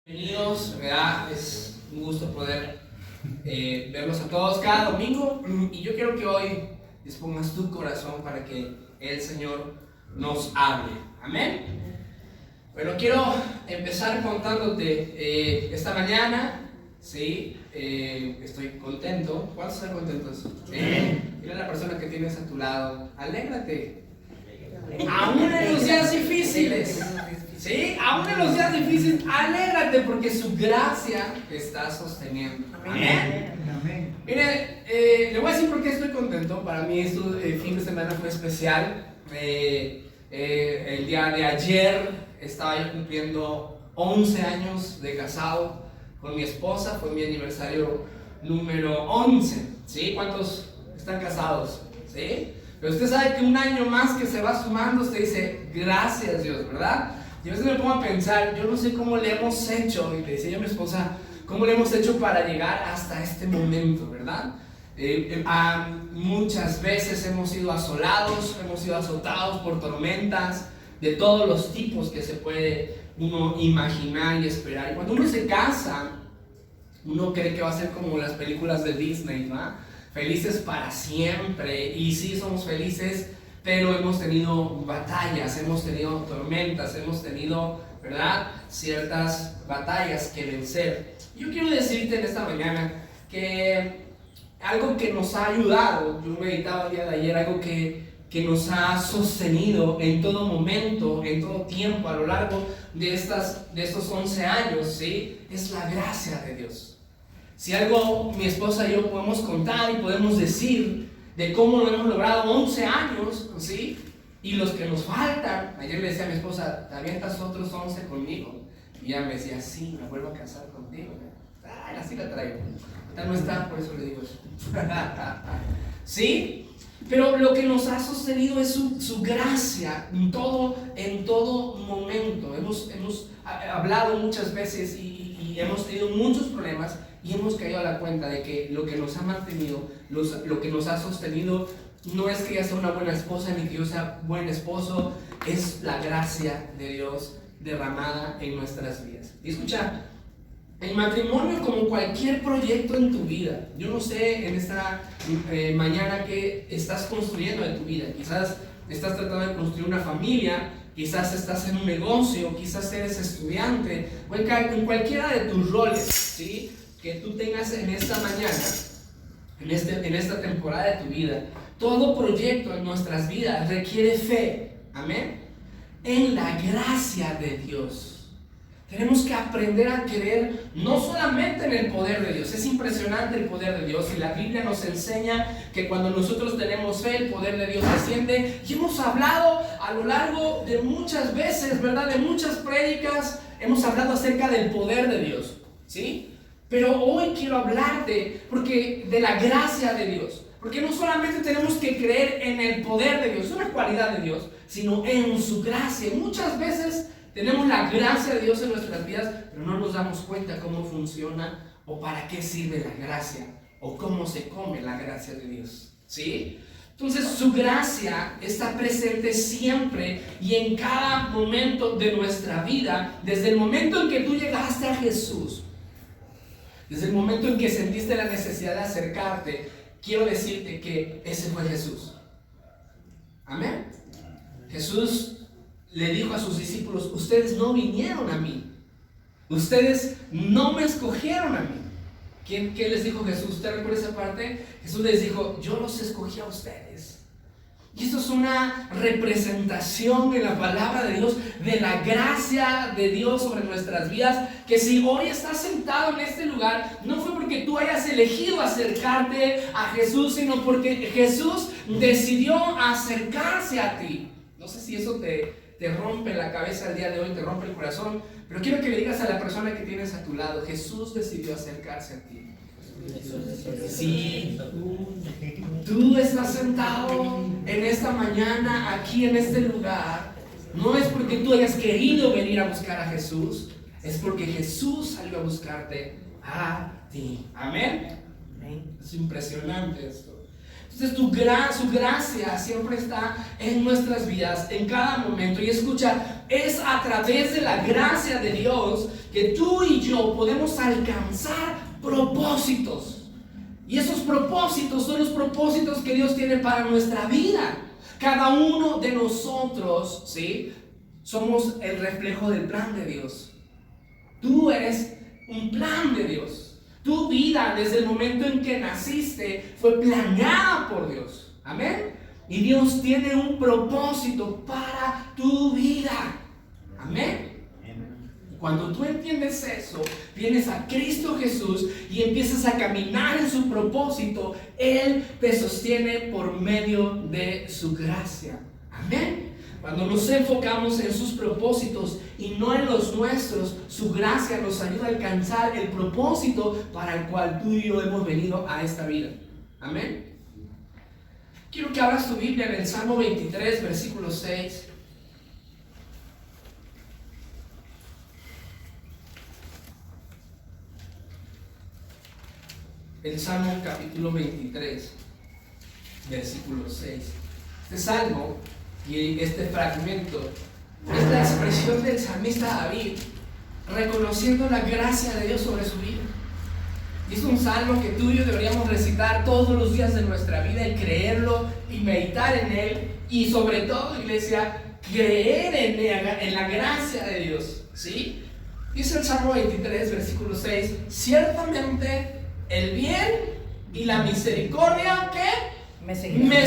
Bienvenidos, ¿verdad? Es un gusto poder verlos a todos cada domingo y yo quiero que hoy dispongas tu corazón para que el Señor nos hable. Amén. Bueno, quiero empezar contándote esta mañana, ¿sí? Estoy contento. ¿Cuántos están contentos? Dile a la persona que tienes a tu lado, alégrate. Aún en los días difíciles. ¿Sí? Aún en los días difíciles, alégrate porque su gracia te está sosteniendo. Amén. Amén. Mire, le voy a decir por qué estoy contento. Para mí este fin de semana fue especial. El día de ayer estaba yo cumpliendo 11 años de casado con mi esposa. Fue mi aniversario número 11. ¿Sí? ¿Cuántos están casados? ¿Sí? Pero usted sabe que un año más que se va sumando, usted dice, gracias Dios, ¿verdad? Y a veces me pongo a pensar, yo no sé cómo le hemos hecho, y le decía yo a mi esposa, cómo le hemos hecho para llegar hasta este momento, ¿verdad? Muchas veces hemos sido asolados, hemos sido azotados por tormentas de todos los tipos que se puede uno imaginar y esperar. Y cuando uno se casa, uno cree que va a ser como las películas de Disney, ¿no? Felices para siempre, y sí somos felices, pero hemos tenido batallas, hemos tenido tormentas, hemos tenido, ¿verdad?, ciertas batallas que vencer. Yo quiero decirte en esta mañana que algo que nos ha ayudado, yo meditaba el día de ayer, algo que nos ha sostenido en todo momento, en todo tiempo, a lo largo de estos 11 años, ¿sí?, es la gracia de Dios. Si algo mi esposa y yo podemos contar y podemos decir de cómo lo hemos logrado 11 años, ¿sí?, y los que nos faltan. Ayer le decía a mi esposa, ¿te avientas otros 11 conmigo? Y ella me decía, sí, me vuelvo a casar contigo. Así la traigo. Ahorita no está, por eso le digo eso. ¿Sí? Pero lo que nos ha sostenido es su gracia en todo momento. Hemos hablado muchas veces y hemos tenido muchos problemas. Y hemos caído a la cuenta de que lo que nos ha mantenido, lo que nos ha sostenido, no es que ella sea una buena esposa ni que yo sea buen esposo, es la gracia de Dios derramada en nuestras vidas. Y escucha, el matrimonio, como cualquier proyecto en tu vida, yo no sé en esta mañana qué estás construyendo en tu vida. Quizás estás tratando de construir una familia, quizás estás en un negocio, quizás eres estudiante, o en cualquiera de tus roles, ¿sí?, que tú tengas en esta mañana, en esta temporada de tu vida. Todo proyecto en nuestras vidas requiere fe, amén, en la gracia de Dios. Tenemos que aprender a creer no solamente en el poder de Dios. Es impresionante el poder de Dios, y la Biblia nos enseña que cuando nosotros tenemos fe, el poder de Dios desciende. Y hemos hablado a lo largo de muchas veces, ¿verdad?, de muchas prédicas, hemos hablado acerca del poder de Dios, ¿sí? Pero hoy quiero hablarte de la gracia de Dios. Porque no solamente tenemos que creer en el poder de Dios, es una cualidad de Dios, sino en su gracia. Y muchas veces tenemos la gracia de Dios en nuestras vidas, pero no nos damos cuenta cómo funciona o para qué sirve la gracia o cómo se come la gracia de Dios, ¿sí? Entonces su gracia está presente siempre y en cada momento de nuestra vida. Desde el momento en que tú llegaste a Jesús, desde el momento en que sentiste la necesidad de acercarte, quiero decirte que ese fue Jesús. Amén. Jesús le dijo a sus discípulos, ustedes no vinieron a mí, ustedes no me escogieron a mí. ¿Qué les dijo Jesús? ¿Usted recuerda esa parte? Jesús les dijo, yo los escogí a ustedes. Y esto es una representación en la palabra de Dios, de la gracia de Dios sobre nuestras vidas, que si hoy estás sentado en este lugar, no fue porque tú hayas elegido acercarte a Jesús, sino porque Jesús decidió acercarse a ti. No sé si eso te rompe la cabeza el día de hoy, te rompe el corazón, pero quiero que le digas a la persona que tienes a tu lado, Jesús decidió acercarse a ti. Si tú estás sentado en esta mañana aquí en este lugar, no es porque tú hayas querido venir a buscar a Jesús, es porque Jesús salió a buscarte a ti. Amén. Es impresionante esto. Entonces su gracia siempre está en nuestras vidas, en cada momento. Y escucha, es a través de la gracia de Dios que tú y yo podemos alcanzar propósitos. Y esos propósitos son los propósitos que Dios tiene para nuestra vida. Cada uno de nosotros, ¿sí?, somos el reflejo del plan de Dios. Tú eres un plan de Dios. Tu vida, desde el momento en que naciste, fue planeada por Dios. Amén. Y Dios tiene un propósito para tu vida. Amén. Cuando tú entiendes eso, vienes a Cristo Jesús y empiezas a caminar en su propósito. Él te sostiene por medio de su gracia. Amén. Cuando nos enfocamos en sus propósitos y no en los nuestros, su gracia nos ayuda a alcanzar el propósito para el cual tú y yo hemos venido a esta vida. Amén. Quiero que abras tu Biblia en el Salmo 23, versículo 6. El Salmo capítulo 23, versículo 6. Este salmo y este fragmento es la expresión del salmista David reconociendo la gracia de Dios sobre su vida. Y es un salmo que tú y yo deberíamos recitar todos los días de nuestra vida y creerlo y meditar en él. Y sobre todo, iglesia, creer en la gracia de Dios. ¿Sí? Dice el Salmo 23, versículo 6: ciertamente el bien y la misericordia que me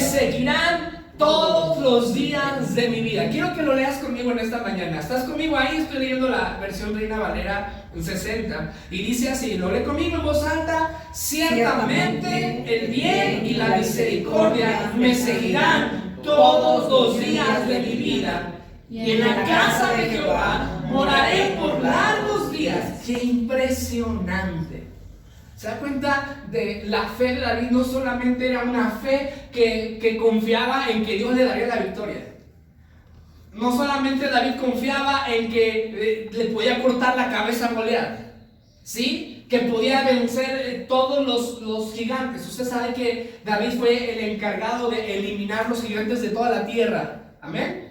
seguirán todos los días de mi vida. Quiero que lo leas conmigo en esta mañana. ¿Estás conmigo ahí? Estoy leyendo la versión Reina Valera 60 y dice así, lo lee conmigo en voz alta: ciertamente el bien y la misericordia me seguirán todos los días de mi vida, y en la casa de Jehová moraré por largos días. ¡Qué impresionante! ¿Se da cuenta de la fe de David? No solamente era una fe que confiaba en que Dios le daría la victoria. No solamente David confiaba en que le podía cortar la cabeza a Goliat, ¿sí?, que podía vencer todos los gigantes. Usted sabe que David fue el encargado de eliminar los gigantes de toda la tierra. Amén.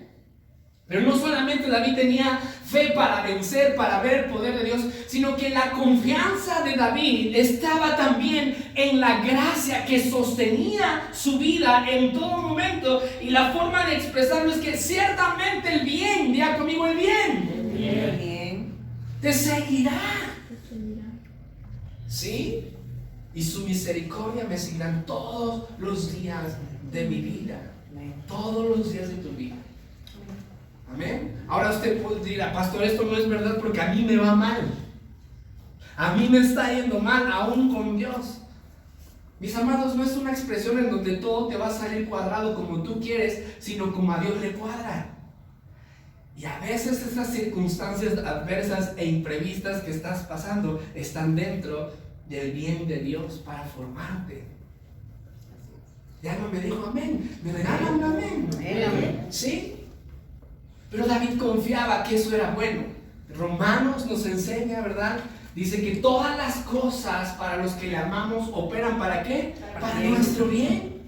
Pero no solamente David tenía fe para vencer, para ver el poder de Dios, sino que la confianza de David estaba también en la gracia que sostenía su vida en todo momento. Y la forma de expresarlo es que ciertamente el bien, diga conmigo, el bien, te seguirá. ¿Sí? Y su misericordia me seguirán todos los días de mi vida. Todos los días de tu vida. Amén. Ahora usted dirá, pastor, esto no es verdad porque a mí me va mal. A mí me está yendo mal, aún con Dios. Mis amados, no es una expresión en donde todo te va a salir cuadrado como tú quieres, sino como a Dios le cuadra. Y a veces esas circunstancias adversas e imprevistas que estás pasando están dentro del bien de Dios para formarte. Ya no me dijo amén. ¿Me regalan un amén? Amén. ¿Sí? Pero David confiaba que eso era bueno. Romanos nos enseña, ¿verdad? Dice que todas las cosas para los que le amamos operan ¿para qué? Para nuestro bien.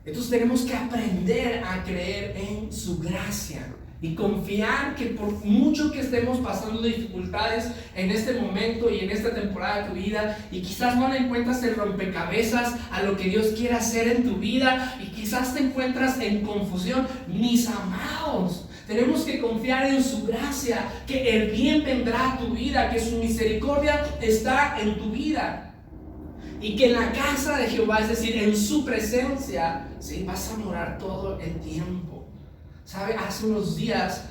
Entonces tenemos que aprender a creer en su gracia y confiar que por mucho que estemos pasando dificultades en este momento y en esta temporada de tu vida, y quizás no le encuentras el rompecabezas a lo que Dios quiere hacer en tu vida, y quizás te encuentras en confusión, mis amados, tenemos que confiar en su gracia, que el bien vendrá a tu vida, que su misericordia está en tu vida, y que en la casa de Jehová, es decir, en su presencia, ¿sí?, vas a morar todo el tiempo. ¿Sabe? Hace unos días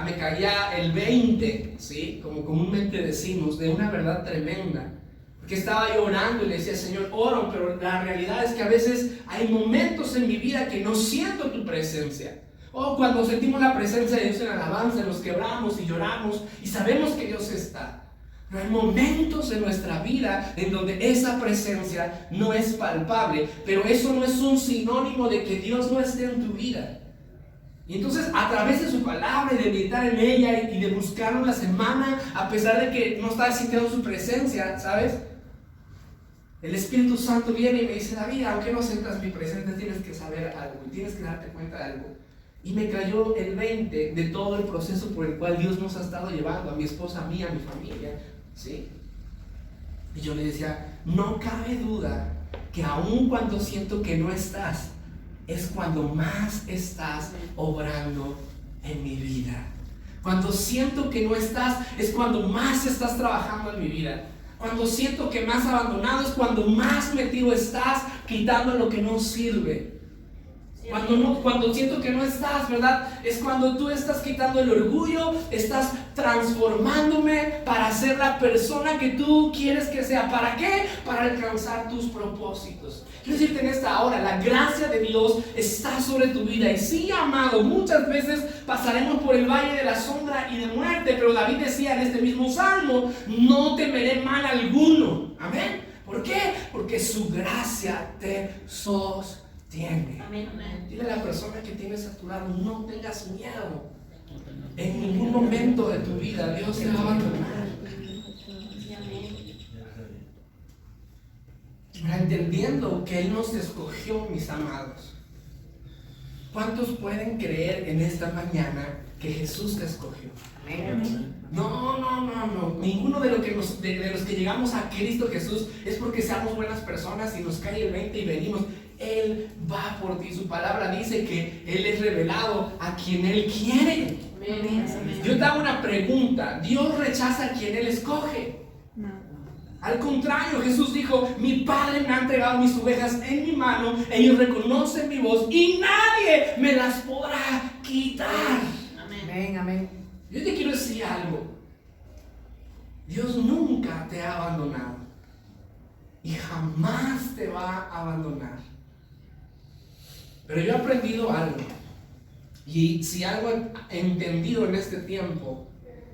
me caía el 20, ¿sí?, como comúnmente decimos, de una verdad tremenda. Porque estaba yo orando y le decía, Señor, oro, pero la realidad es que a veces hay momentos en mi vida que no siento tu presencia. O cuando sentimos la presencia de Dios en alabanza, nos quebramos y lloramos y sabemos que Dios está. Pero hay momentos en nuestra vida en donde esa presencia no es palpable, pero eso no es un sinónimo de que Dios no esté en tu vida. Y entonces, a través de su palabra y de meditar en ella y de buscarlo en la semana, a pesar de que no estás sintiendo su presencia, ¿sabes?, el Espíritu Santo viene y me dice: David, aunque no sientas mi presencia, tienes que saber algo y tienes que darte cuenta de algo. Y me cayó el 20 de todo el proceso por el cual Dios nos ha estado llevando, a mi esposa, a mí, a mi familia, ¿sí? Y yo le decía: no cabe duda que aun cuando siento que no estás, es cuando más estás obrando en mi vida. Cuando siento que no estás, es cuando más estás trabajando en mi vida. Cuando siento que más abandonado, es cuando más metido estás, quitando lo que no sirve. Cuando siento que no estás, ¿verdad? Es cuando tú estás quitando el orgullo, estás transformándome para ser la persona que tú quieres que sea. ¿Para qué? Para alcanzar tus propósitos. Quiero decirte en esta hora, la gracia de Dios está sobre tu vida. Y sí, amado, muchas veces pasaremos por el valle de la sombra y de muerte, pero David decía en este mismo salmo: no temeré mal alguno. Amén. ¿Por qué? Porque su gracia te sostiene. Amén. Dile a la persona que tienes a tu lado: no tengas miedo. En ningún momento de tu vida Dios te va a abandonar. Entendiendo que Él nos escogió, mis amados. ¿Cuántos pueden creer en esta mañana que Jesús te escogió? No. Ninguno de los que llegamos a Cristo Jesús es porque seamos buenas personas y nos cae el 20 y venimos. Él va por ti. Su palabra dice que Él es revelado a quien Él quiere. Yo te hago una pregunta: ¿Dios rechaza a quien Él escoge? No. Al contrario, Jesús dijo: mi Padre me ha entregado mis ovejas en mi mano, ellos reconocen mi voz y nadie me las podrá quitar. Amén. Amén. Yo te quiero decir algo: Dios nunca te ha abandonado y jamás te va a abandonar. Pero yo he aprendido algo, y si algo he entendido en este tiempo,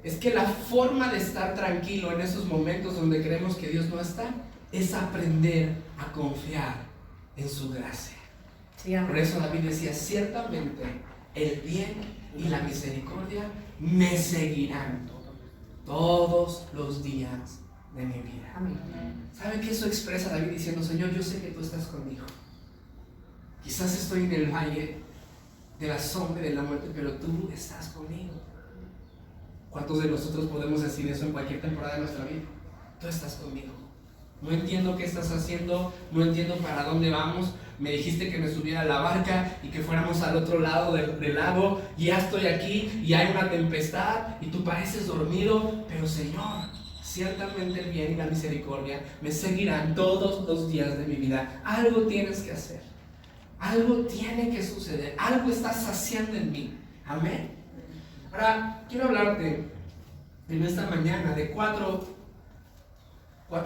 es que la forma de estar tranquilo en esos momentos donde creemos que Dios no está, es aprender a confiar en su gracia. Sí, por eso David decía: ciertamente el bien y la misericordia me seguirán todos los días de mi vida. Amén. ¿Sabe qué eso expresa David diciendo: Señor, yo sé que tú estás conmigo? Quizás estoy en el valle de la sombra y de la muerte, pero tú estás conmigo. ¿Cuántos de nosotros podemos decir eso en cualquier temporada de nuestra vida? Tú estás conmigo. No entiendo qué estás haciendo, no entiendo para dónde vamos. Me dijiste que me subiera a la barca y que fuéramos al otro lado del lago, y ya estoy aquí y hay una tempestad y tú pareces dormido, pero Señor, ciertamente el bien y la misericordia me seguirán todos los días de mi vida. Algo tienes que hacer, algo tiene que suceder, algo estás haciendo en mí. Amén. Ahora, quiero hablarte en esta mañana de cuatro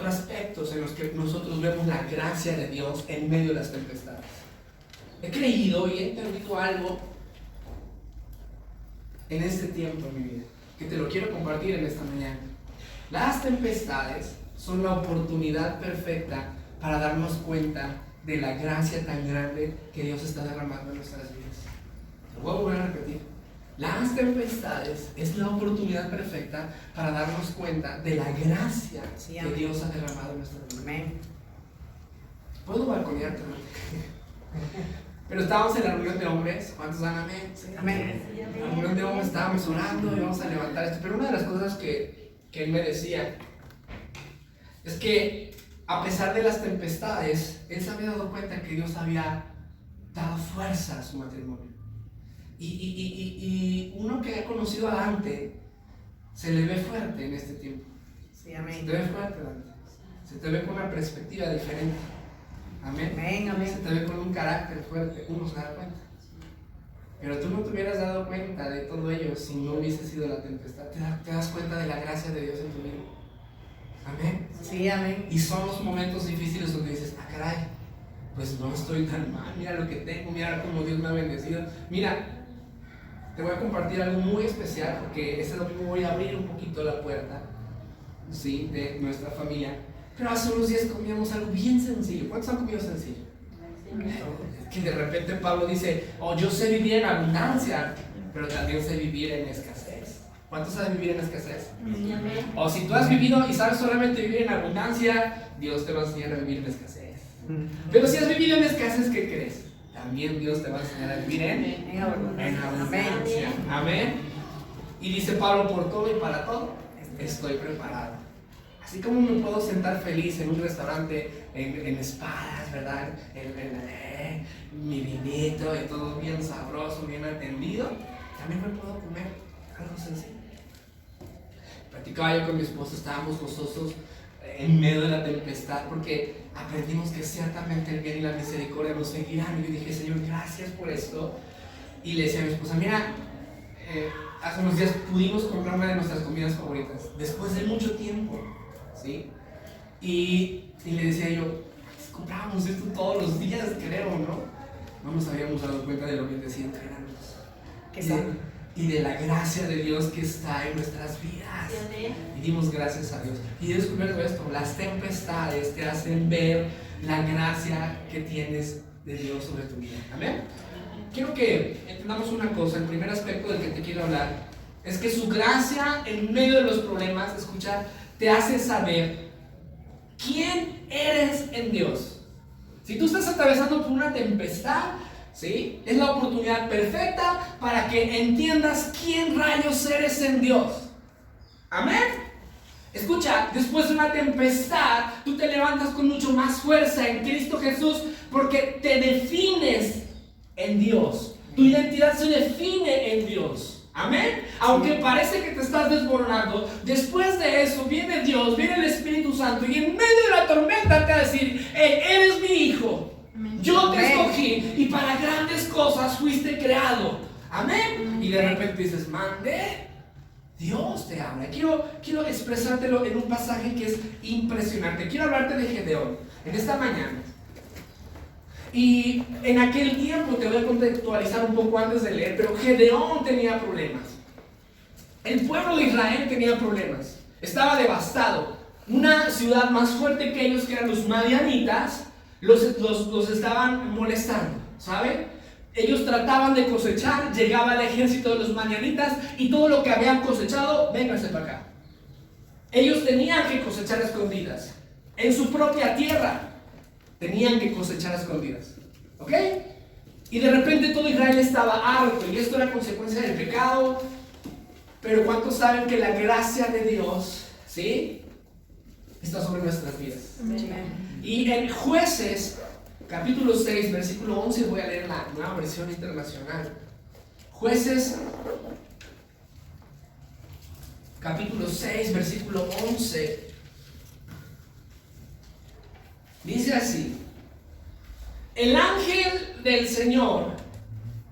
aspectos en los que nosotros vemos la gracia de Dios en medio de las tempestades. He creído y he entendido algo en este tiempo en mi vida, que te lo quiero compartir en esta mañana. Las tempestades son la oportunidad perfecta para darnos cuenta de la gracia tan grande que Dios está derramando en nuestras vidas. Te voy a volver a repetir: las tempestades es la oportunidad perfecta para darnos cuenta de la gracia que Dios ha derramado en nuestra vida. Amén. ¿Puedo balconearte? Pero estábamos en la reunión de hombres. ¿Cuántos dan amén? Sí, amén. En la reunión de hombres estábamos orando y vamos a levantar esto. Pero una de las cosas que él me decía es que a pesar de las tempestades, él se había dado cuenta que Dios había dado fuerza a su matrimonio. Y uno que ha conocido a Dante se le ve fuerte en este tiempo. Sí, amén. Se te ve fuerte, Dante. Se te ve con una perspectiva diferente. Amén. Amén, amén. Se te ve con un carácter fuerte. Uno se da cuenta. Pero tú no te hubieras dado cuenta de todo ello si no hubiese sido la tempestad. Te das cuenta de la gracia de Dios en tu vida. Amén. Sí, amén. Y son los momentos difíciles donde dices: ah, caray, pues no estoy tan mal. Mira lo que tengo, mira cómo Dios me ha bendecido. Mira, te voy a compartir algo muy especial, porque este domingo voy a abrir un poquito la puerta, ¿sí?, de nuestra familia. Pero hace unos días comíamos algo bien sencillo. ¿Cuántos han comido sencillo? Que de repente Pablo dice: oh, yo sé vivir en abundancia, pero también sé vivir en escasez. ¿Cuántos saben vivir en escasez? O si tú has vivido y sabes solamente vivir en abundancia, Dios te va a enseñar a vivir en escasez. Pero si has vivido en escasez, ¿qué crees? También Dios te va a enseñar a vivir en abundancia. Amén. Y dice Pablo, por todo y para todo estoy preparado. Así como me puedo sentar feliz en un restaurante en espadas, ¿verdad? Mi vinito y todo bien sabroso, bien atendido, también me puedo comer algo sencillo. Platicaba yo con mi esposa, estábamos gozosos en medio de la tempestad porque aprendimos que ciertamente el bien y la misericordia nos seguirán. Y yo dije, Señor, gracias por esto. Y le decía a mi esposa, mira, hace unos días pudimos comprar una de nuestras comidas favoritas, después de mucho tiempo, ¿sí? Y le decía yo, pues comprábamos esto todos los días, creo, ¿no? No nos habíamos dado cuenta de lo bendecidos que éramos. Y de la gracia de Dios que está en nuestras vidas. Y dimos gracias a Dios. Y he descubierto esto, las tempestades te hacen ver la gracia que tienes de Dios sobre tu vida. Amén. Quiero que entendamos una cosa. El primer aspecto del que te quiero hablar es que su gracia en medio de los problemas, escucha, te hace saber quién eres en Dios. Si tú estás atravesando por una tempestad, ¿sí? Es la oportunidad perfecta para que entiendas quién rayos eres en Dios. Amén. Escucha, después de una tempestad, tú te levantas con mucho más fuerza en Cristo Jesús porque te defines en Dios. Tu identidad se define en Dios. Amén. Aunque parece que te estás desmoronando, después de eso viene Dios, viene el Espíritu Santo y en medio de la tormenta te va a decir, hey, eres mi hijo. Yo te escogí y para grandes cosas fuiste creado. Amén. Y de repente dices, mande, Dios te habla. Quiero expresártelo en un pasaje que es impresionante. Quiero hablarte de Gedeón en esta mañana. Y en aquel tiempo, te voy a contextualizar un poco antes de leer, pero Gedeón tenía problemas. El pueblo de Israel tenía problemas. Estaba devastado. Una ciudad más fuerte que ellos, que eran los madianitas, los estaban molestando, ¿saben? Ellos trataban de cosechar, llegaba el ejército de los madianitas y todo lo que habían cosechado, vénganse para acá. Ellos tenían que cosechar a escondidas. En su propia tierra tenían que cosechar a escondidas, ¿ok? Y de repente todo Israel estaba harto y esto era consecuencia del pecado. Pero ¿cuántos saben que la gracia de Dios, ¿sí?, está sobre nuestras vidas? Amén. Y en Jueces, capítulo 6, versículo 11, voy a leer la nueva versión internacional. Jueces, capítulo 6, versículo 11. Dice así: el ángel del Señor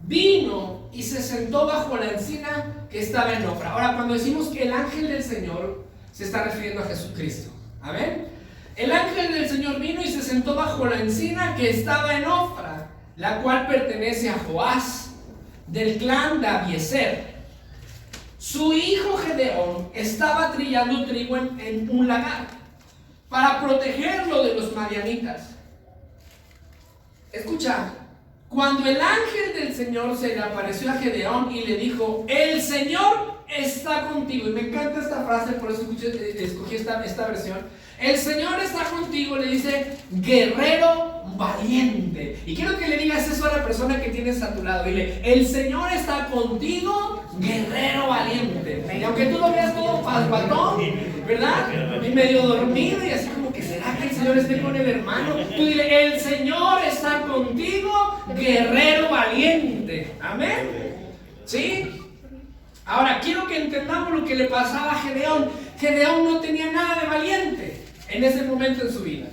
vino y se sentó bajo la encina que estaba en Ofra. Ahora, cuando decimos que el ángel del Señor, se está refiriendo a Jesucristo. Amén. El ángel del Señor vino y se sentó bajo la encina que estaba en Ofra, la cual pertenece a Joás, del clan de Abiezer. Su hijo Gedeón estaba trillando trigo en un lagar para protegerlo de los madianitas. Escucha, cuando el ángel del Señor se le apareció a Gedeón y le dijo, el Señor está contigo, y me encanta esta frase, por eso escogí esta versión. El Señor está contigo, le dice, guerrero valiente. Y quiero que le digas eso a la persona que tienes a tu lado. Dile, el Señor está contigo, guerrero valiente. Y aunque tú lo veas todo pasbatón, ¿verdad? Y medio dormido y así como que será que el Señor esté con el hermano. Tú dile, el Señor está contigo, guerrero valiente. Amén. ¿Sí? Ahora, quiero que entendamos lo que le pasaba a Gedeón. Gedeón no tenía nada de valiente en ese momento en su vida.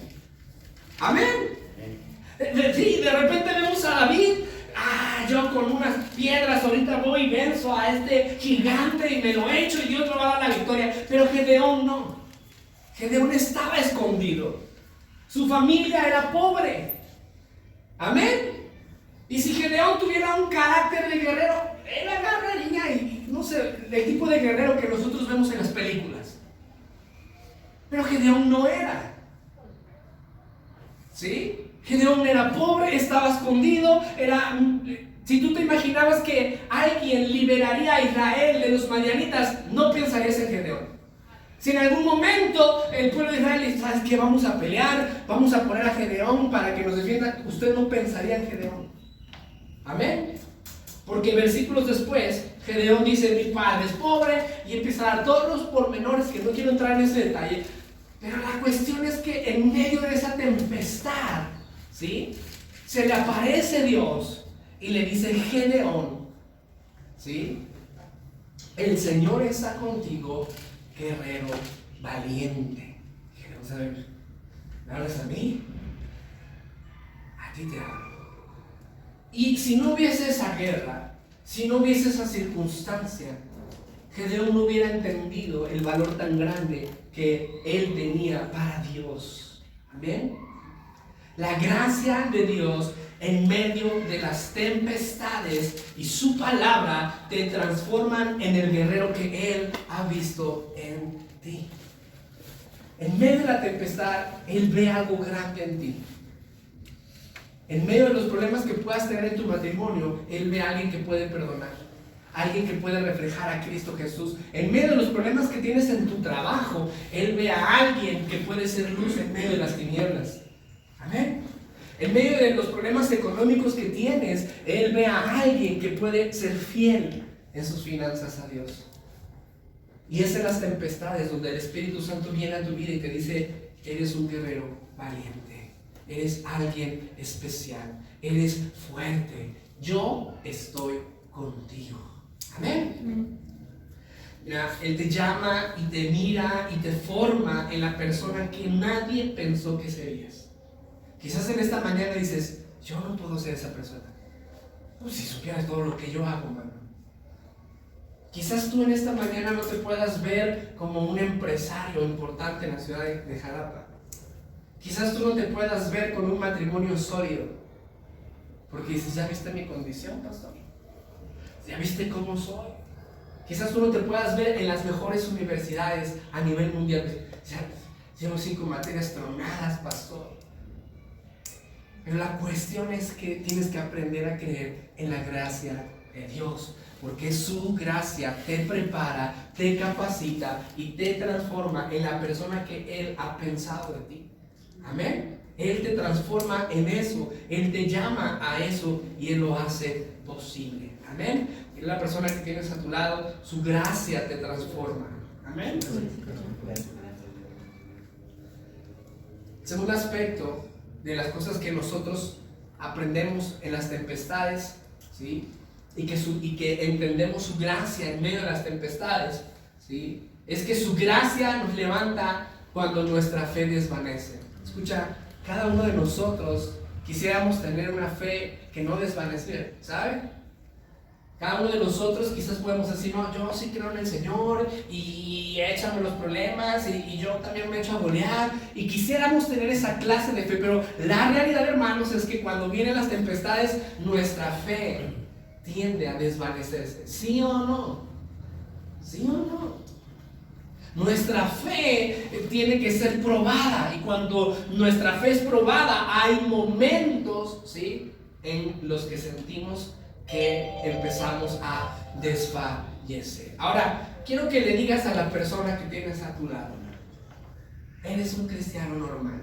Amén. Sí, de repente vemos a David. Yo con unas piedras ahorita voy y venzo a este gigante y me lo echo y Dios me va a dar la victoria. Pero Gedeón no. Gedeón estaba escondido. Su familia era pobre. Amén. Y si Gedeón tuviera un carácter de guerrero, él agarraría y no sé, el tipo de guerrero que nosotros vemos en las películas. Pero Gedeón no era. ¿Sí? Gedeón era pobre, estaba escondido, si tú te imaginabas que alguien liberaría a Israel de los madianitas, no pensarías en Gedeón. Si en algún momento el pueblo de Israel dice, ¿sabes qué? Vamos a pelear, vamos a poner a Gedeón para que nos defienda, usted no pensaría en Gedeón. Amén. Porque versículos después, Gedeón dice, mi padre es pobre, y empieza a dar todos los pormenores, que no quiero entrar en ese detalle. Pero la cuestión es que en medio de esa tempestad, ¿sí?, se le aparece Dios y le dice, Gedeón, ¿sí?, el Señor está contigo, guerrero valiente. Gedeón sabe, ¿me hablas a mí? A ti te hablo. Y si no hubiese esa guerra, si no hubiese esa circunstancia, Gedeón no hubiera entendido el valor tan grande que él tenía para Dios. Amén. La gracia de Dios en medio de las tempestades y su palabra te transforman en el guerrero que Él ha visto en ti. En medio de la tempestad, Él ve algo grande en ti. En medio de los problemas que puedas tener en tu matrimonio, Él ve a alguien que puede perdonar, alguien que puede reflejar a Cristo Jesús. En medio de los problemas que tienes en tu trabajo, Él ve a alguien que puede ser luz en medio de las tinieblas. Amén. En medio de los problemas económicos que tienes, Él ve a alguien que puede ser fiel en sus finanzas a Dios. Y es en las tempestades donde el Espíritu Santo viene a tu vida y te dice, eres un guerrero valiente, eres alguien especial, eres fuerte, yo estoy contigo. Amén. Mira, Él te llama y te mira y te forma en la persona que nadie pensó que serías. Quizás en esta mañana dices, yo no puedo ser esa persona. Pues si supieras todo lo que yo hago, mano. Quizás tú en esta mañana no te puedas ver como un empresario importante en la ciudad de Jalapa. Quizás tú no te puedas ver con un matrimonio sólido. Porque dices, ¿ya viste mi condición, pastor? ¿Ya viste cómo soy? Quizás tú no te puedas ver en las mejores universidades a nivel mundial. Ya llevo 5 materias tronadas, pastor. Pero la cuestión es que tienes que aprender a creer en la gracia de Dios, porque su gracia te prepara, te capacita y te transforma en la persona que Él ha pensado de ti. Amén. Él te transforma en eso, Él te llama a eso y Él lo hace posible. Amén. Es la persona que tienes a tu lado, su gracia te transforma. Amén. Segundo aspecto de las cosas que nosotros aprendemos en las tempestades, ¿sí?, y que entendemos su gracia en medio de las tempestades, ¿sí?, es que su gracia nos levanta cuando nuestra fe desvanece. Escucha, cada uno de nosotros quisiéramos tener una fe que no desvaneciera, ¿sabe? Cada uno de nosotros quizás podemos decir, no, yo sí creo en el Señor y échame los problemas y yo también me echo a golear, y quisiéramos tener esa clase de fe, pero la realidad, hermanos, es que cuando vienen las tempestades, nuestra fe tiende a desvanecerse. ¿Sí o no? ¿Sí o no? Nuestra fe tiene que ser probada, y cuando nuestra fe es probada, hay momentos, ¿sí?, en los que sentimos que empezamos a desfallecer. Ahora, quiero que le digas a la persona que tienes a tu lado, eres un cristiano normal.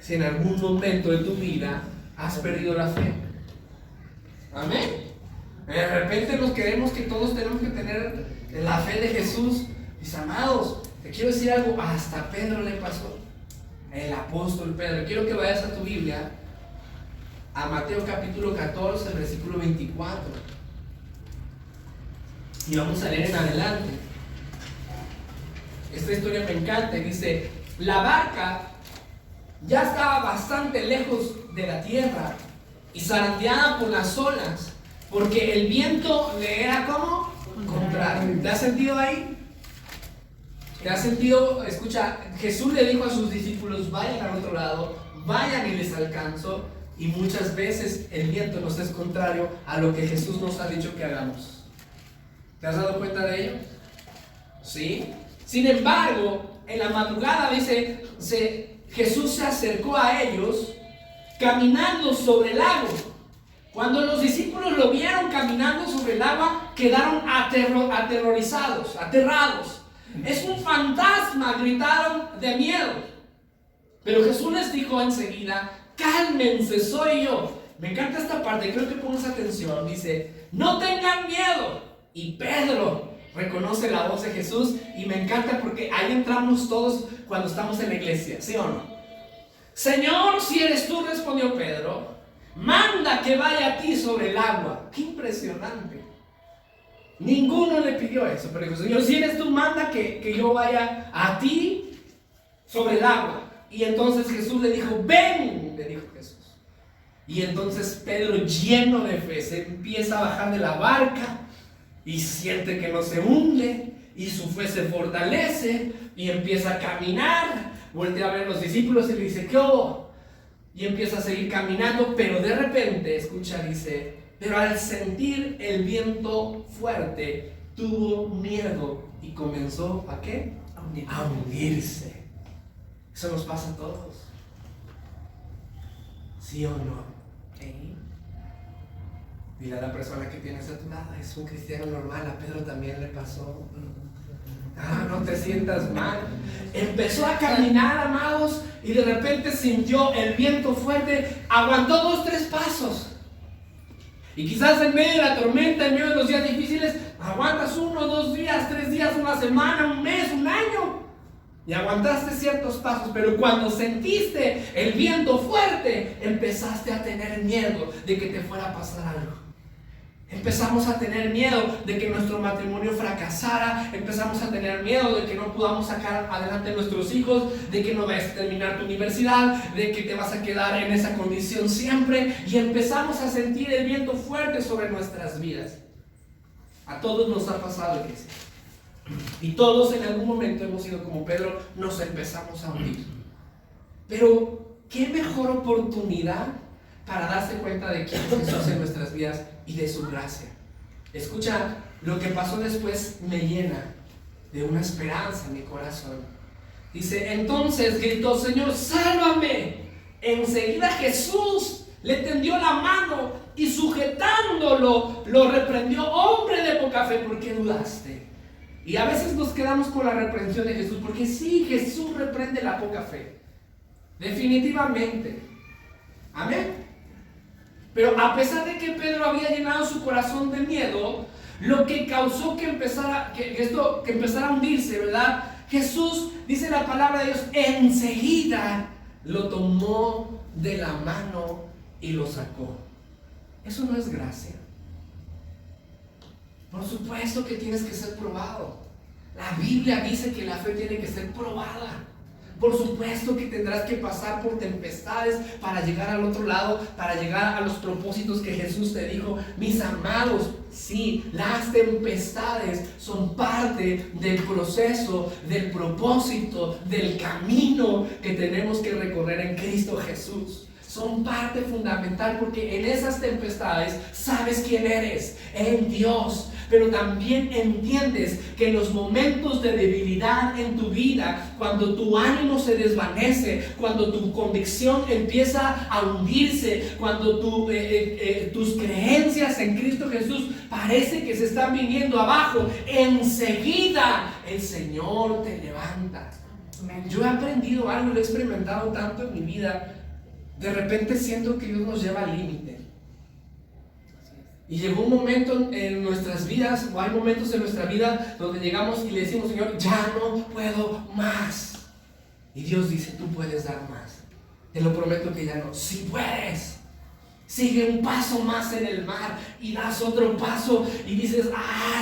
Si en algún momento de tu vida has perdido la fe. Amén. De repente nos creemos que todos tenemos que tener la fe de Jesús. Mis amados, te quiero decir algo, hasta Pedro le pasó. El apóstol Pedro. Quiero que vayas a tu Biblia, a Mateo capítulo 14, versículo 24. Y vamos a leer en adelante. Esta historia me encanta. Dice, la barca ya estaba bastante lejos de la tierra y zarandeada por las olas, porque el viento le era como contrario. ¿Te has sentido ahí? ¿Te has sentido? Escucha, Jesús le dijo a sus discípulos, vayan al otro lado, vayan y les alcanzo. Y muchas veces el viento nos es contrario a lo que Jesús nos ha dicho que hagamos. ¿Te has dado cuenta de ello? ¿Sí? Sin embargo, en la madrugada dice, Jesús se acercó a ellos caminando sobre el agua. Cuando los discípulos lo vieron caminando sobre el agua, quedaron aterrados. Es un fantasma, gritaron de miedo. Pero Jesús les dijo enseguida, cálmense, soy yo. Me encanta esta parte, creo que pongas atención. Dice, no tengan miedo. Y Pedro reconoce la voz de Jesús y me encanta porque ahí entramos todos cuando estamos en la iglesia, ¿sí o no? Señor, si eres tú, respondió Pedro, manda que vaya a ti sobre el agua. ¡Qué impresionante! Ninguno le pidió eso, pero dijo, Señor, si eres tú, manda que yo vaya a ti sobre el agua. Y entonces Jesús le dijo, ven, le dijo Jesús. Y entonces Pedro, lleno de fe, se empieza a bajar de la barca y siente que no se hunde y su fe se fortalece y empieza a caminar. Voltea a ver a los discípulos y le dice, ¿qué hubo? Y empieza a seguir caminando, pero de repente, escucha, dice, pero al sentir el viento fuerte, tuvo miedo y comenzó ¿a qué? A hundirse. Eso nos pasa a todos. ¿Sí o no? Dile a la persona que tienes a tu lado, es un cristiano normal, a Pedro también le pasó. No te sientas mal. Empezó a caminar, amados, y de repente sintió el viento fuerte, aguantó 2-3 pasos. Y quizás en medio de la tormenta, en medio de los días difíciles, aguantas 1, 2 días, 3 días, una semana, un mes, un año. Y aguantaste ciertos pasos, pero cuando sentiste el viento fuerte, empezaste a tener miedo de que te fuera a pasar algo. Empezamos a tener miedo de que nuestro matrimonio fracasara, empezamos a tener miedo de que no podamos sacar adelante a nuestros hijos, de que no vayas a terminar tu universidad, de que te vas a quedar en esa condición siempre, y empezamos a sentir el viento fuerte sobre nuestras vidas. A todos nos ha pasado, iglesia. Y todos en algún momento hemos sido como Pedro, nos empezamos a hundir. Pero qué mejor oportunidad para darse cuenta de quién es Jesús en nuestras vidas y de su gracia. Escucha, lo que pasó después me llena de una esperanza en mi corazón. Dice, entonces gritó, Señor, sálvame. Enseguida Jesús le tendió la mano y sujetándolo, lo reprendió, hombre de poca fe, ¿por qué dudaste? Y a veces nos quedamos con la reprensión de Jesús, porque sí, Jesús reprende la poca fe. Definitivamente. Amén. Pero a pesar de que Pedro había llenado su corazón de miedo, lo que causó que empezara a hundirse, ¿verdad? Jesús, dice la palabra de Dios, enseguida lo tomó de la mano y lo sacó. Eso no es gracia. Por supuesto que tienes que ser probado. La Biblia dice que la fe tiene que ser probada. Por supuesto que tendrás que pasar por tempestades para llegar al otro lado, para llegar a los propósitos que Jesús te dijo. Mis amados, sí, las tempestades son parte del proceso, del propósito, del camino que tenemos que recorrer en Cristo Jesús. Son parte fundamental porque en esas tempestades sabes quién eres, en Dios. Pero también entiendes que en los momentos de debilidad en tu vida, cuando tu ánimo se desvanece, cuando tu convicción empieza a hundirse, cuando tus creencias en Cristo Jesús parece que se están viniendo abajo, enseguida el Señor te levanta. Yo he aprendido algo, lo he experimentado tanto en mi vida. De repente siento que Dios nos lleva al límite. Y llegó un momento en nuestras vidas, o hay momentos en nuestra vida donde llegamos y le decimos, Señor, ya no puedo más. Y Dios dice, tú puedes dar más. Te lo prometo que ya no. Si puedes. Sigue un paso más en el mar y das otro paso y dices,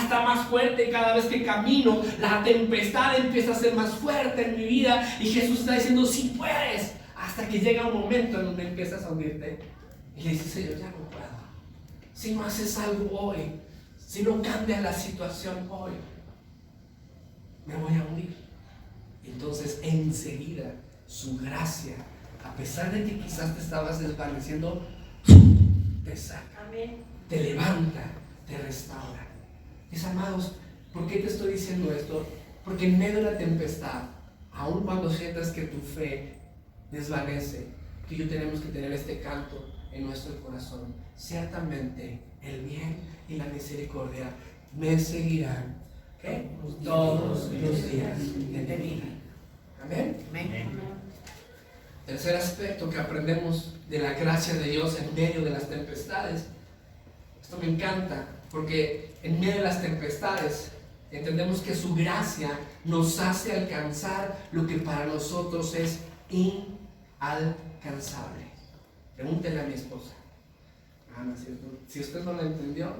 está más fuerte cada vez que camino. La tempestad empieza a ser más fuerte en mi vida y Jesús está diciendo, si puedes. Hasta que llega un momento en donde empiezas a hundirte y le dices, Señor, ya no puedo. Si no haces algo hoy, si no cambias la situación hoy, me voy a hundir. Entonces enseguida su gracia, a pesar de que quizás te estabas desvaneciendo, te saca, te levanta, te restaura. Mis amados, ¿por qué te estoy diciendo esto? Porque en medio de la tempestad, aun cuando sientas que tu fe desvanece, tú y yo tenemos que tener este canto en nuestro corazón. Ciertamente el bien y la misericordia me seguirán ¿qué? Todos los días de tu vida. Amén. Amén. Tercer aspecto que aprendemos de la gracia de Dios en medio de las tempestades. Esto me encanta, porque en medio de las tempestades entendemos que su gracia nos hace alcanzar lo que para nosotros es inalcanzable. Pregúntele a mi esposa. No es cierto. Si usted no la entendió,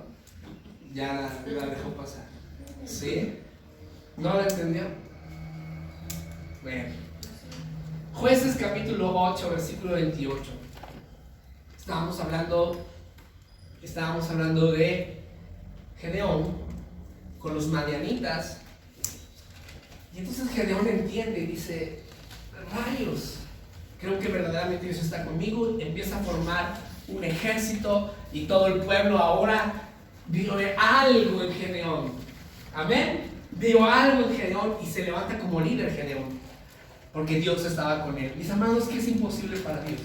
ya la dejó pasar. ¿Sí? ¿No la entendió? Bueno. Jueces capítulo 8, versículo 28. Estábamos hablando de Gedeón con los madianitas. Y entonces Gedeón entiende y dice: rayos, creo que verdaderamente Dios está conmigo. Empieza a formar un ejército y todo el pueblo ahora vio algo en Gedeón. Amén. Vio algo en Gedeón y se levanta como líder Gedeón, porque Dios estaba con él. Mis amados, ¿qué es imposible para Dios?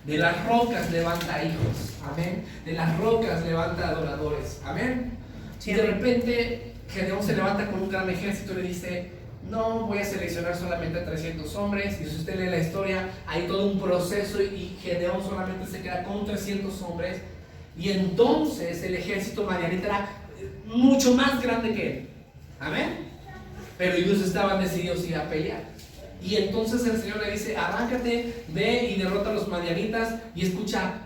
De las rocas levanta hijos. Amén. De las rocas levanta adoradores. Amén. Y de repente Gedeón se levanta con un gran ejército y le dice: no, voy a seleccionar solamente a 300 hombres. Y si usted lee la historia, hay todo un proceso y Gedeón solamente se queda con 300 hombres. Y entonces el ejército madianita era mucho más grande que él. Amén. Pero ellos estaban decididos a ir a pelear. Y entonces el Señor le dice: arráncate, ve y derrota a los madianitas. Y escucha,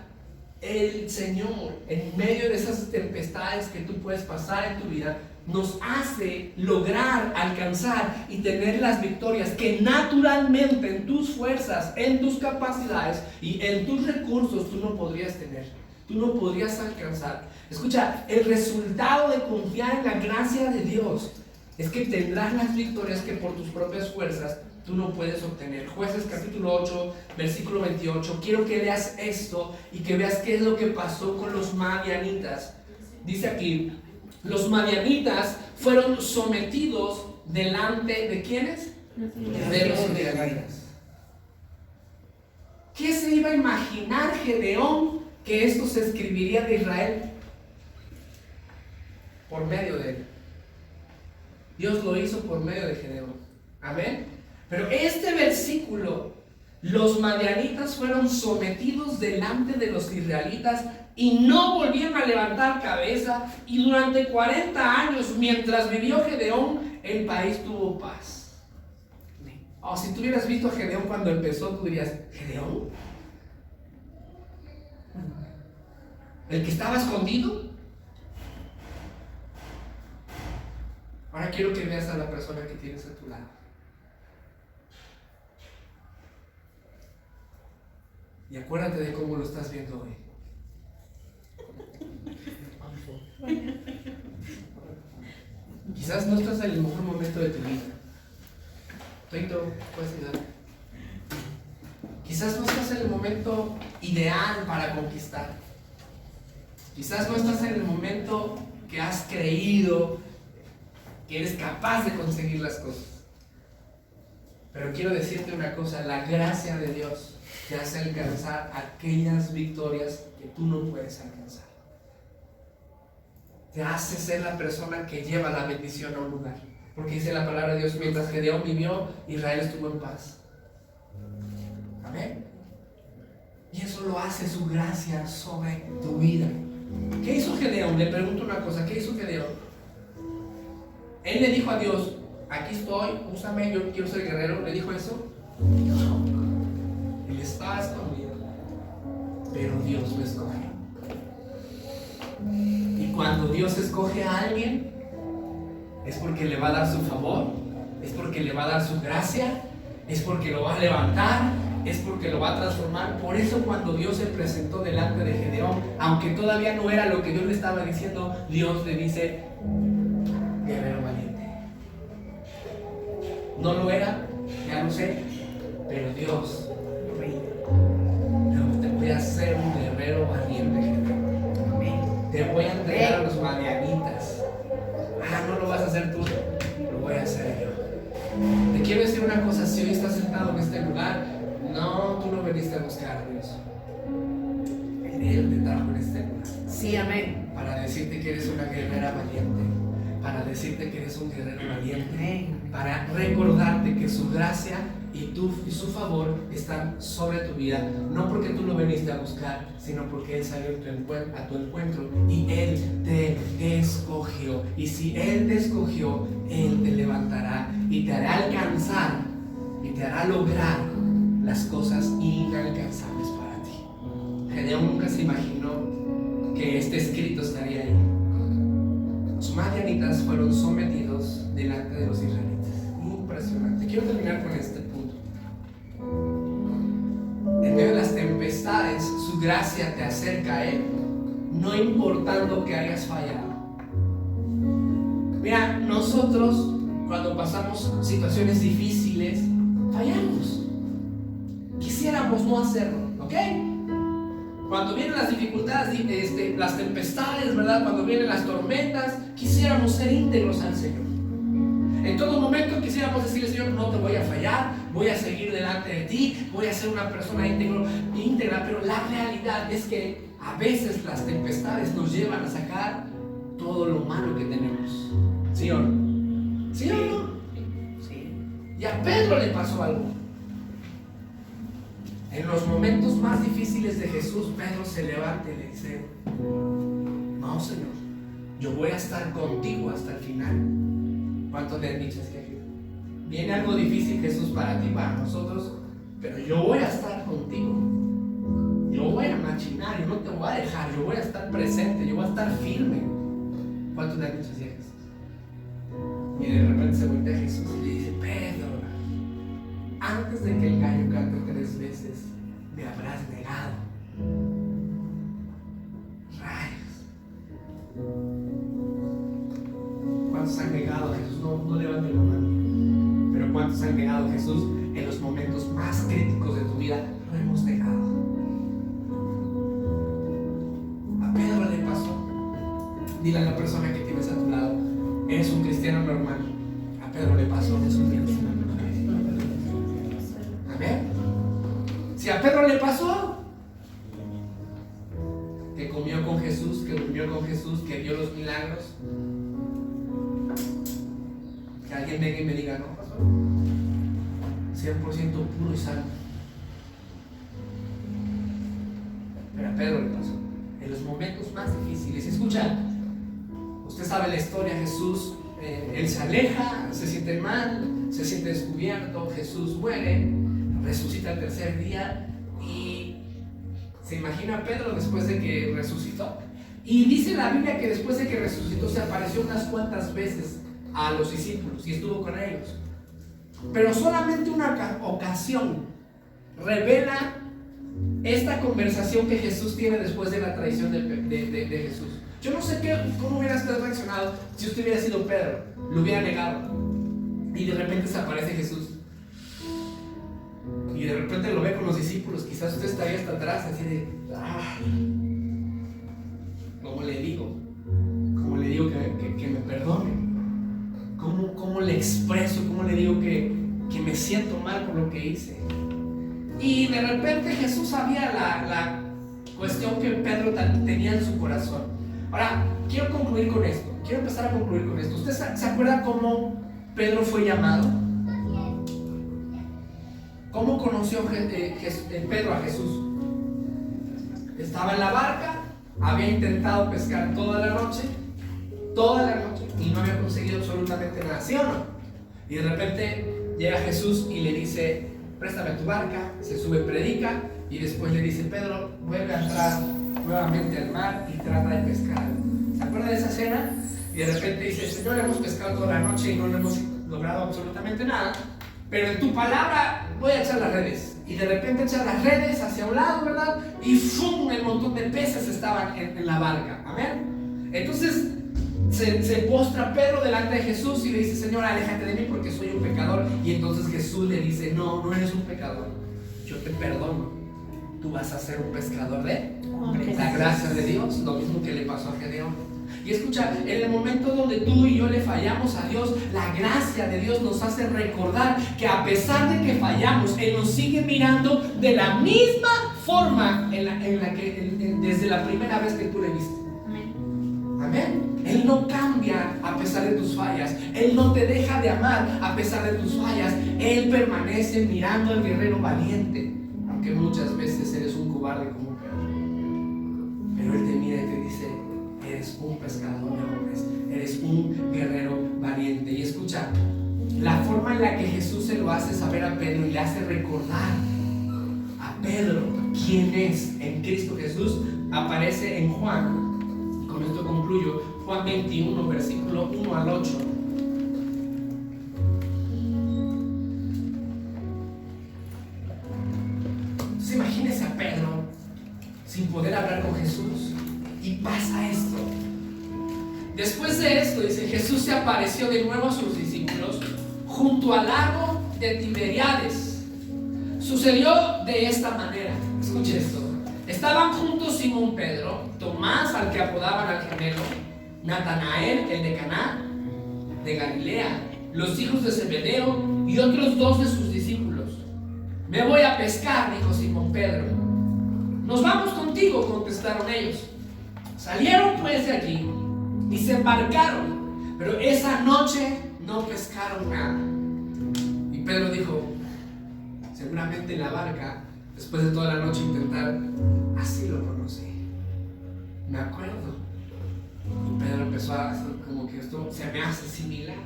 el Señor, en medio de esas tempestades que tú puedes pasar en tu vida, nos hace lograr, alcanzar y tener las victorias que naturalmente en tus fuerzas, en tus capacidades y en tus recursos tú no podrías tener, tú no podrías alcanzar. Escucha, el resultado de confiar en la gracia de Dios es que tendrás las victorias que por tus propias fuerzas tú no puedes obtener. Jueces capítulo 8, versículo 28. Quiero que leas esto y que veas qué es lo que pasó con los madianitas. Dice aquí: los madianitas fueron sometidos delante de ¿quiénes? De los israelitas. ¿Qué se iba a imaginar Gedeón que esto se escribiría de Israel? Por medio de él. Dios lo hizo por medio de Gedeón. Amén. Pero este versículo: los madianitas fueron sometidos delante de los israelitas y no volvieron a levantar cabeza, y durante 40 años mientras vivió Gedeón, el país tuvo paz. O si tú hubieras visto a Gedeón cuando empezó, tú dirías: ¿Gedeón? ¿El que estaba escondido? Ahora quiero que veas a la persona que tienes a tu lado. Y acuérdate de cómo lo estás viendo hoy. Quizás no estás en el mejor momento de tu vida. Toito, puedes ayudar. Quizás no estás en el momento ideal para conquistar. Quizás no estás en el momento que has creído que eres capaz de conseguir las cosas. Pero quiero decirte una cosa: la gracia de Dios te hace alcanzar aquellas victorias que tú no puedes alcanzar. Te hace ser la persona que lleva la bendición a un lugar. Porque dice la palabra de Dios: mientras Gedeón vivió, Israel estuvo en paz. Amén. Y eso lo hace su gracia sobre tu vida. ¿Qué hizo Gedeón? Le pregunto una cosa: ¿qué hizo Gedeón? Él le dijo a Dios: aquí estoy, úsame, yo quiero ser guerrero. ¿Le dijo eso? No. Él estaba escondido, pero Dios lo escogió. Y cuando Dios escoge a alguien, es porque le va a dar su favor, es porque le va a dar su gracia, es porque lo va a levantar, es porque lo va a transformar. Por eso cuando Dios se presentó delante de Gedeón, aunque todavía no era lo que Dios le estaba diciendo, Dios le dice: guerrero valiente. No lo era, ya lo sé, pero Dios: te voy a hacer un guerrero valiente, Gedeón. Te voy a entregar a los madianitas. No lo vas a hacer tú, lo voy a hacer yo. Te quiero decir una cosa: si hoy estás sentado en este lugar, no, tú no veniste a buscar a Dios. Él te trajo en este lugar. Sí, amén. Para decirte que eres una guerrera valiente, para decirte que eres un guerrero valiente, para recordarte que su gracia y su favor están sobre tu vida, no porque tú lo viniste a buscar, sino porque Él salió a tu encuentro y Él te escogió. Y si Él te escogió, Él te levantará y te hará alcanzar y te hará lograr las cosas inalcanzables para ti. Gedeón nunca se imaginó que este escrito estaría ahí. Los madianitas fueron sometidos delante de los israelitas. Impresionante. Quiero terminar con este punto. En medio de las tempestades, su gracia te acerca a Él, no importando que hayas fallado. Mira, nosotros cuando pasamos situaciones difíciles, fallamos. Quisiéramos no hacerlo, ¿ok? Cuando vienen las dificultades, las tempestades, ¿verdad? Cuando vienen las tormentas, quisiéramos ser íntegros al Señor. En todo momento quisiéramos decirle, Señor, no te voy a fallar, voy a seguir delante de ti, voy a ser una persona íntegra, pero la realidad es que a veces las tempestades nos llevan a sacar todo lo malo que tenemos. ¿Sí o no? ¿Sí o no? Sí. Y a Pedro le pasó algo. En los momentos más difíciles de Jesús, Pedro se levanta y le dice, no, Señor, yo voy a estar contigo hasta el final. ¿Cuántos le han dicho así aquí? Viene algo difícil, Jesús, para ti, para nosotros, pero yo voy a estar contigo. Yo voy a machinar, yo no te voy a dejar, yo voy a estar presente, yo voy a estar firme. ¿Cuántos le han dicho así a Jesús? Y de repente se voltea a Jesús y le dice, Pedro, antes de que el gallo cante 3 veces, me habrás negado. Rayos. ¿Cuántos han negado a Jesús? No levanten la mano. Pero ¿cuántos han negado a Jesús en los momentos más críticos de tu vida? Lo hemos negado. A Pedro le pasó. Dile a la persona que tienes a tu lado, eres un cristiano normal. A Pedro le pasó, es un cristiano normal. Amén. Si a Pedro le pasó, que comió con Jesús, que durmió con Jesús, que vio los milagros, que alguien venga y me diga, no, pastor, 100% puro y sano. Pero a Pedro le pasó en los momentos más difíciles. Escucha, usted sabe la historia. Jesús, él se aleja, se siente mal, se siente descubierto. Jesús muere, resucita el tercer día. Y se imagina a Pedro después de que resucitó. Y dice la Biblia que después de que resucitó se apareció unas cuantas veces a los discípulos y estuvo con ellos. Pero solamente una ocasión revela esta conversación que Jesús tiene después de la traición de Jesús. Yo no sé cómo hubiera usted reaccionado si usted hubiera sido Pedro, lo hubiera negado y de repente se aparece Jesús y de repente lo ve con los discípulos. Quizás usted estaría hasta atrás así de ¿cómo le digo que me perdone? ¿Cómo le expreso? ¿Cómo le digo que me siento mal por lo que hice? Y de repente Jesús sabía la cuestión que Pedro tenía en su corazón. Ahora, quiero concluir con esto. Quiero empezar a concluir con esto. ¿Usted se acuerda cómo Pedro fue llamado? ¿Cómo conoció Pedro a Jesús? Estaba en la barca, había intentado pescar toda la noche, y no había conseguido absolutamente nada, ¿sí o no? Y de repente llega Jesús y le dice, préstame tu barca, se sube, predica, y después le dice, Pedro, vuelve a entrar nuevamente al mar y trata de pescar. ¿Se acuerda de esa escena? Y de repente dice, Señor, hemos pescado toda la noche y no hemos logrado absolutamente nada, pero en tu palabra voy a echar las redes. Y de repente echa las redes hacia un lado, ¿verdad? Y ¡fum! El montón de peces estaban en la barca. Amén. Entonces se postra Pedro delante de Jesús y le dice, Señor, aléjate de mí porque soy un pecador. Y entonces Jesús le dice, no eres un pecador, yo te perdono, tú vas a ser un pescador de hombres. La gracia de Dios, lo mismo que le pasó a Gedeón. Y escucha, en el momento donde tú y yo le fallamos a Dios, la gracia de Dios nos hace recordar que a pesar de que fallamos, Él nos sigue mirando de la misma forma en la que desde la primera vez que tú le viste. Amén. Amén. Él no cambia a pesar de tus fallas. Él no te deja de amar a pesar de tus fallas. Él permanece mirando al guerrero valiente, aunque muchas veces eres un cobarde como Pedro. Pero Él te mira y te dice: eres un pescador de hombres, eres un guerrero valiente. Y escucha, la forma en la que Jesús se lo hace saber a Pedro y le hace recordar a Pedro quién es en Cristo Jesús, aparece en Juan. Con esto concluyo. Juan 21, versículo 1 al 8. Entonces imagínese a Pedro sin poder hablar con Jesús, y pasa esto. Después de esto, dice, Jesús se apareció de nuevo a sus discípulos junto al lago de Tiberíades. Sucedió de esta manera. Escuche esto. Estaban juntos Simón Pedro, Tomás, al que apodaban al gemelo, Natanael, el de Caná de Galilea, los hijos de Zebedeo y otros 2 de sus discípulos. Me voy a pescar, dijo Simón Pedro. Nos vamos contigo, contestaron ellos. Salieron pues de allí y se embarcaron, pero esa noche no pescaron nada. Y Pedro dijo: seguramente en la barca, después de toda la noche intentar, así lo conocí, me acuerdo. Y Pedro empezó a hacer como que esto se me hace similar.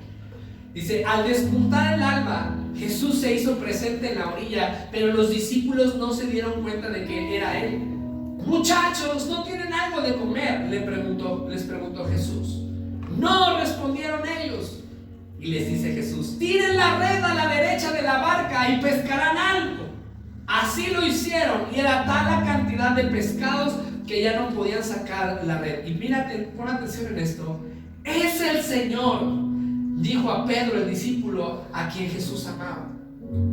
Dice: al despuntar el alba, Jesús se hizo presente en la orilla, pero los discípulos no se dieron cuenta de que era Él. Muchachos, ¿no tienen algo de comer?, les preguntó Jesús. No, respondieron ellos. Y les dice Jesús: tiren la red a la derecha de la barca y pescarán algo. Así lo hicieron, y era tal la cantidad de pescados que ya no podían sacar la red. Y mírate, pon atención en esto. Es el Señor, dijo a Pedro, el discípulo a quien Jesús amaba.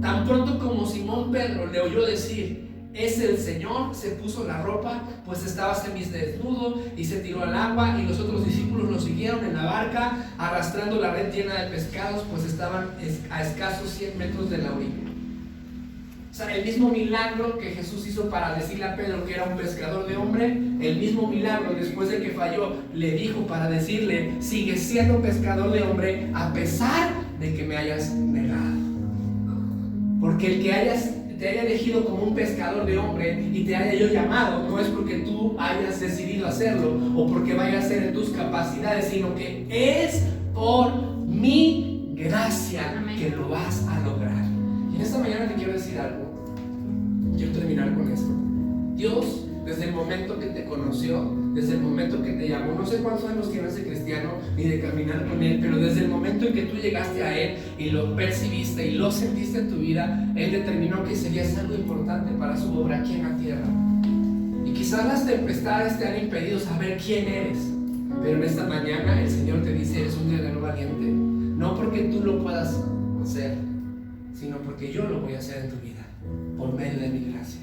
Tan pronto como Simón Pedro le oyó decir: es el Señor, se puso la ropa, pues estaba semidesnudo, y se tiró al agua, y los otros discípulos lo siguieron en la barca, arrastrando la red llena de pescados, pues estaban a escasos 100 metros de la orilla. O sea, el mismo milagro que Jesús hizo para decirle a Pedro que era un pescador de hombre, el mismo milagro después de que falló le dijo para decirle: sigue siendo pescador de hombre a pesar de que me hayas negado. Porque el que te haya elegido como un pescador de hombre y te haya yo llamado, no es porque tú hayas decidido hacerlo o porque vaya a ser en tus capacidades, sino que es por mi gracia. Amén. Que lo vas a lograr. Y en esta mañana te quiero decir algo. Quiero terminar con esto. Dios, desde el momento que te conoció, desde el momento que te llamó, no sé cuántos años tienes de cristiano ni de caminar con Él, pero desde el momento en que tú llegaste a Él y lo percibiste y lo sentiste en tu vida, Él determinó que serías algo importante para su obra aquí en la tierra. Y quizás las tempestades te han impedido saber quién eres, pero en esta mañana el Señor te dice: eres un guerrero valiente. No porque tú lo puedas hacer, sino porque yo lo voy a hacer en tu vida, por medio de mi gracia.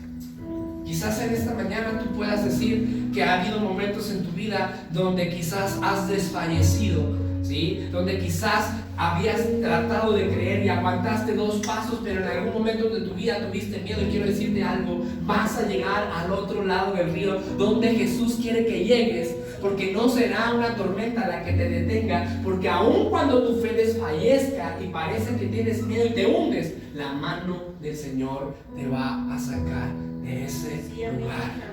Quizás en esta mañana tú puedas decir que ha habido momentos en tu vida donde quizás has desfallecido, ¿sí? Donde quizás habías tratado de creer y aguantaste 2 pasos, pero en algún momento de tu vida tuviste miedo. Y quiero decirte algo: vas a llegar al otro lado del río, donde Jesús quiere que llegues, porque no será una tormenta la que te detenga, porque aun cuando tu fe desfallezca y parece que tienes miedo y te hundes, la mano del Señor te va a sacar de ese lugar.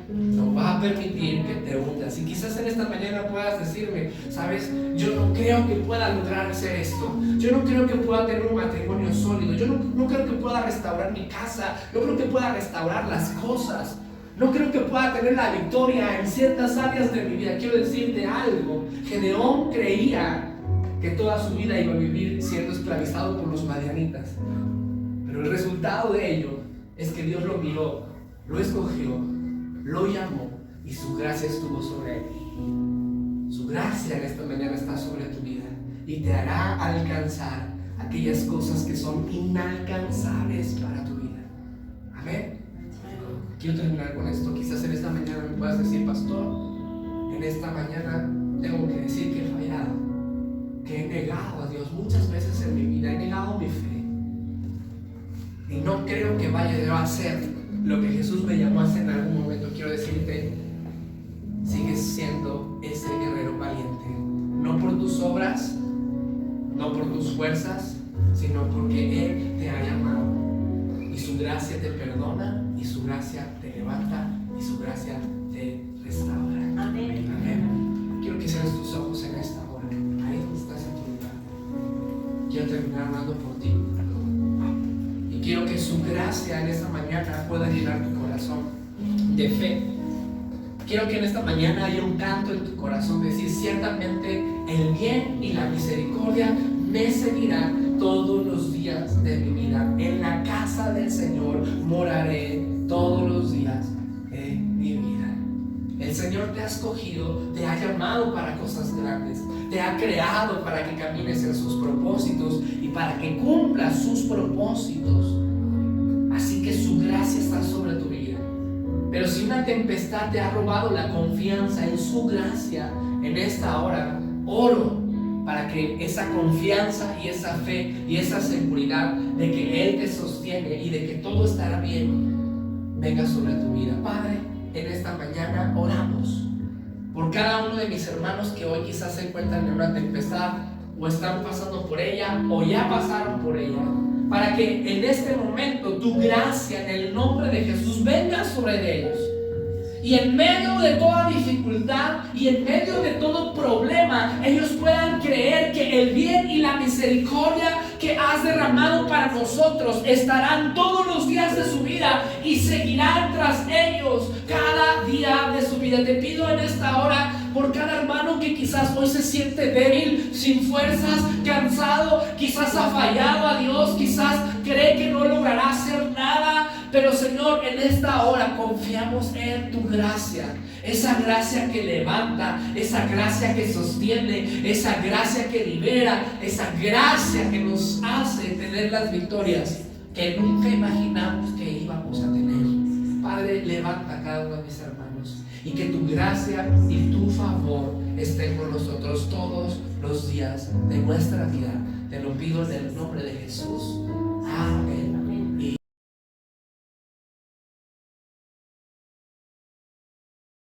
No va a permitir que te hundas. Y quizás en esta mañana puedas decirme: sabes, yo no creo que pueda lograr hacer esto, yo no creo que pueda tener un matrimonio sólido, yo no creo que pueda restaurar mi casa, no creo que pueda restaurar las cosas, no creo que pueda tener la victoria en ciertas áreas de mi vida. Quiero decirte algo: Gedeón creía que toda su vida iba a vivir siendo esclavizado por los madianitas, pero el resultado de ello es que Dios lo miró, lo escogió, lo llamó, y su gracia estuvo sobre él. Su gracia en esta mañana está sobre tu vida y te hará alcanzar aquellas cosas que son inalcanzables para tu vida. Amén. Quiero terminar con esto. Quizás en esta mañana me puedas decir: pastor, en esta mañana tengo que decir que he fallado, que he negado a Dios muchas veces en mi vida, he negado mi fe, y no creo que vaya a hacer lo que Jesús me llamó a hacer en algún momento. Quiero decirte: sigues siendo ese guerrero valiente, no por tus obras, no por tus fuerzas, sino porque Él te ha llamado y su gracia te perdona y su gracia te levanta y su gracia te restaura. Amén. Amén. Quiero que cierres tus ojos en esta hora, ahí donde estás en tu lugar. Quiero terminar orando por ti y quiero que su gracia en esta mañana pueda llenar tu corazón de fe. Quiero que en esta mañana haya un canto en tu corazón de decir: ciertamente el bien y la misericordia me seguirán todos los días de mi vida. En la casa del Señor moraré todos los días de mi vida. El Señor te ha escogido, te ha llamado para cosas grandes, te ha creado para que camines en sus propósitos y para que cumplas sus propósitos. Así que su gracia está sobre tu vida. Pero si una tempestad te ha robado la confianza en su gracia, en esta hora oro para que esa confianza y esa fe y esa seguridad de que Él te sostiene y de que todo estará bien venga sobre tu vida. Padre, en esta mañana oramos por cada uno de mis hermanos que hoy quizás se encuentran en una tempestad o están pasando por ella o ya pasaron por ella, para que en este momento tu gracia en el nombre de Jesús venga sobre ellos. Y en medio de toda dificultad y en medio de todo problema, ellos puedan creer que el bien y la misericordia que has derramado para nosotros estarán todos los días de su vida y seguirán tras ellos cada día de su vida. Te pido en esta hora por cada hermano que quizás hoy se siente débil, sin fuerzas, cansado, quizás ha fallado a Dios, quizás cree que no logrará hacer nada. Pero Señor, en esta hora confiamos en tu gracia, esa gracia que levanta, esa gracia que sostiene, esa gracia que libera, esa gracia que nos hace tener las victorias que nunca imaginamos que íbamos a tener. Padre, levanta a cada uno de mis hermanos y que tu gracia y tu favor estén con nosotros todos los días de nuestra vida. Te lo pido en el nombre de Jesús.